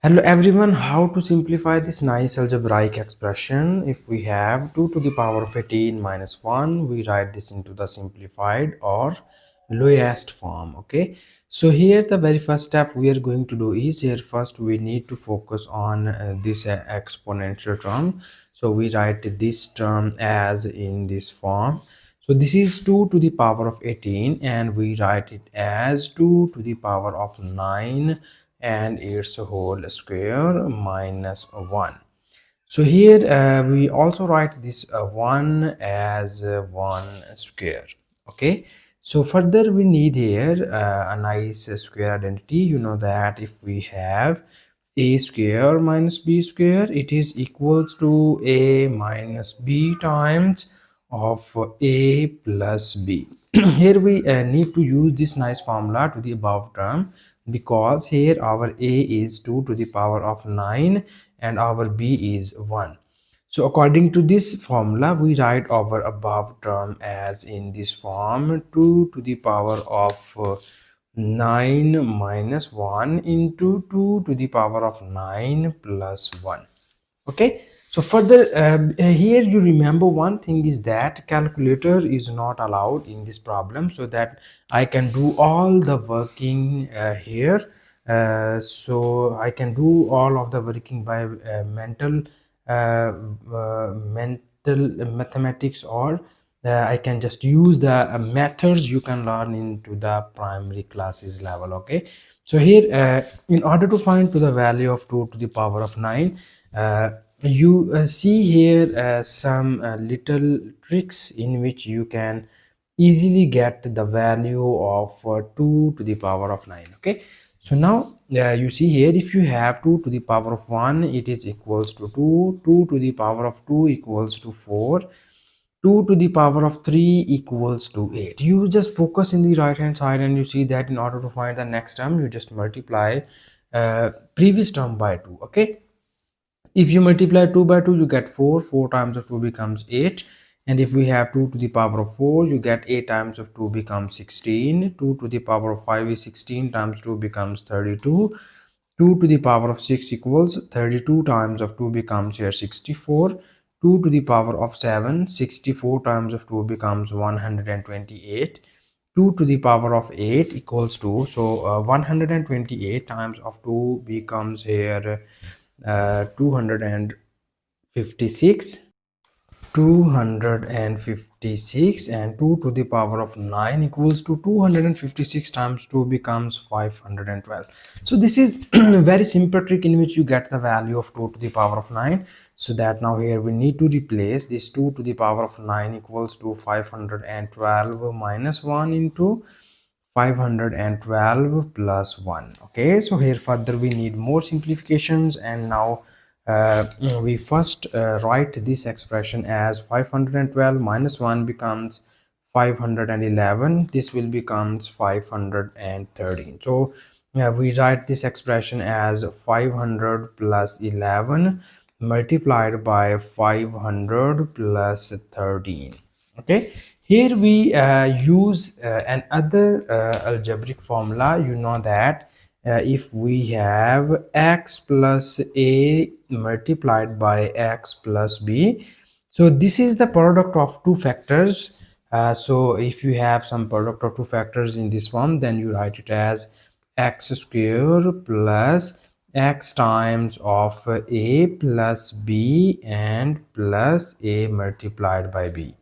Hello everyone, how to simplify this nice algebraic expression? If we have 2 to the power of 18 minus 1, we write this into the simplified or lowest form. Okay, so here the very first step we are going to do is here first we need to focus on this exponential term. So we write this term as in this form. So this is 2 to the power of 18 and we write it as 2 to the power of 9 and its whole square minus 1. So here we also write this 1 as 1 square. Okay, so further we need here a nice square identity. You know that if we have a square minus b square, it is equals to a minus b times of a plus b. Here we need to use this nice formula to the above term, because here our a is 2 to the power of 9 and our b is 1. So according to this formula, we write our above term as in this form: 2 to the power of 9 minus 1 into 2 to the power of 9 plus 1. Okay, so further here you remember one thing is that calculator is not allowed in this problem, so that I can do all the working here. So I can do all of the working by mental mathematics, or I can just use the methods you can learn into the primary classes level. Okay, so here in order to find to the value of 2 to the power of 9, you see here some little tricks in which you can easily get the value of 2 to the power of 9. Okay, so now you see here, if you have 2 to the power of 1, it is equals to 2. 2 to the power of 2 equals to 4. 2 to the power of 3 equals to 8. You just focus in the right hand side and you see that in order to find the next term, you just multiply previous term by 2. Okay, if you multiply 2 by 2, you get 4. 4 times of 2 becomes 8. And if we have 2 to the power of 4, you get 8 times of 2 becomes 16. 2 to the power of 5 is 16 times 2 becomes 32. 2 to the power of 6 equals 32 times of 2 becomes here 64. 2 to the power of 7, 64 times of 2 becomes 128. 2 to the power of 8 equals to, so 128 times of 2 becomes here 256. 256, and 2 to the power of 9 equals to 256 times 2 becomes 512. So this is very simple trick in which you get the value of 2 to the power of 9. So that now here we need to replace this 2 to the power of 9 equals to 512 minus 1 into 512 plus 1. Okay, so here further we need more simplifications, and now we first write this expression as 512 minus 1 becomes 511. This will becomes 513. So we write this expression as 500 plus 11 multiplied by 500 plus 13. Okay, here we use another algebraic formula. You know that if we have x plus a multiplied by x plus b, so this is the product of two factors. So if you have some product of two factors in this form, then you write it as x square plus x times of a plus b and plus a multiplied by b.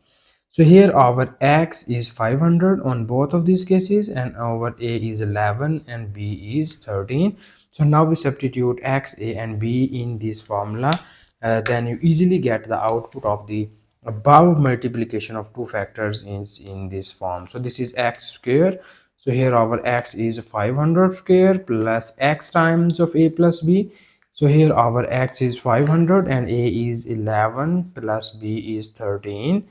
So here our x is 500 on both of these cases, and our a is 11 and b is 13. So now we substitute x, a and b in this formula. Then you easily get the output of the above multiplication of two factors in this form. So this is x square. So here our x is 500 square plus x times of a plus b. So here our x is 500 and a is 11 plus b is 13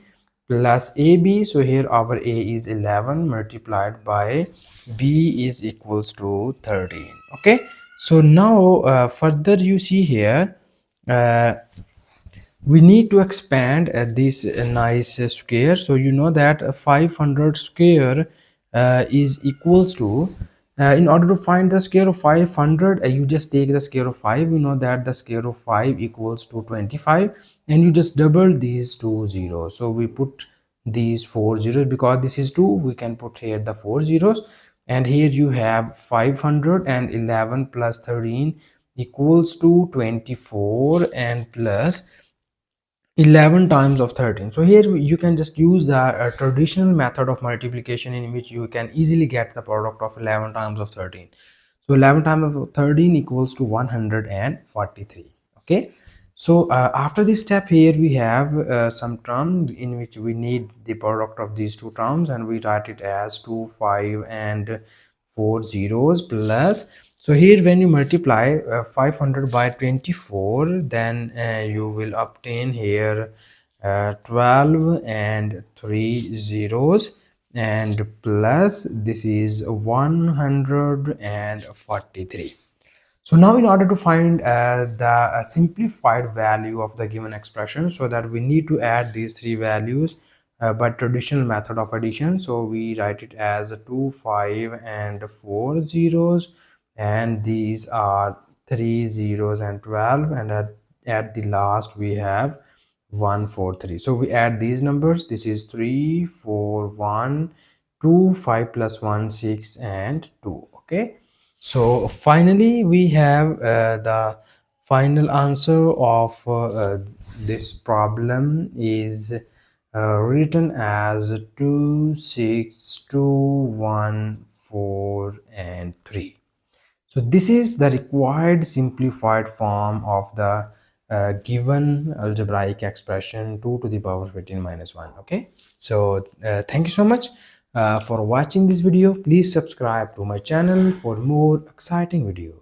plus ab. So here our a is 11 multiplied by b is equals to 13. Okay, so now further you see here we need to expand this nice square. So you know that 500 square is equals to In order to find the square of 500, you just take the square of 5. You know that the square of 5 equals to 25, and you just double these two zeros. So we put these four zeros because this is 2. We can put here the four zeros, and here you have 511 plus 13 equals to 24, and plus 11 times of 13. So here you can just use the traditional method of multiplication, in which you can easily get the product of 11 times of 13. So 11 times of 13 equals to 143. Okay, so after this step, here we have some term in which we need the product of these two terms, and we write it as 2, 5 and 4 zeros plus. So here when you multiply 500 by 24, then you will obtain here 12 and 3 zeros, and plus this is 143. So now in order to find the simplified value of the given expression, so that we need to add these three values by traditional method of addition. So we write it as 2, 5 and 4 zeros, and these are 3 zeros and 12, and at the last we have 143. So we add these numbers. This is 3, 4, 1, 2, 5 plus 1, 6 and 2. Okay, so finally we have the final answer of this problem is written as 2, 6, 2, 1, 4 and 3. So this is the required simplified form of the given algebraic expression 2 to the power 15 minus 1. Okay, so thank you so much for watching this video. Please subscribe to my channel for more exciting videos.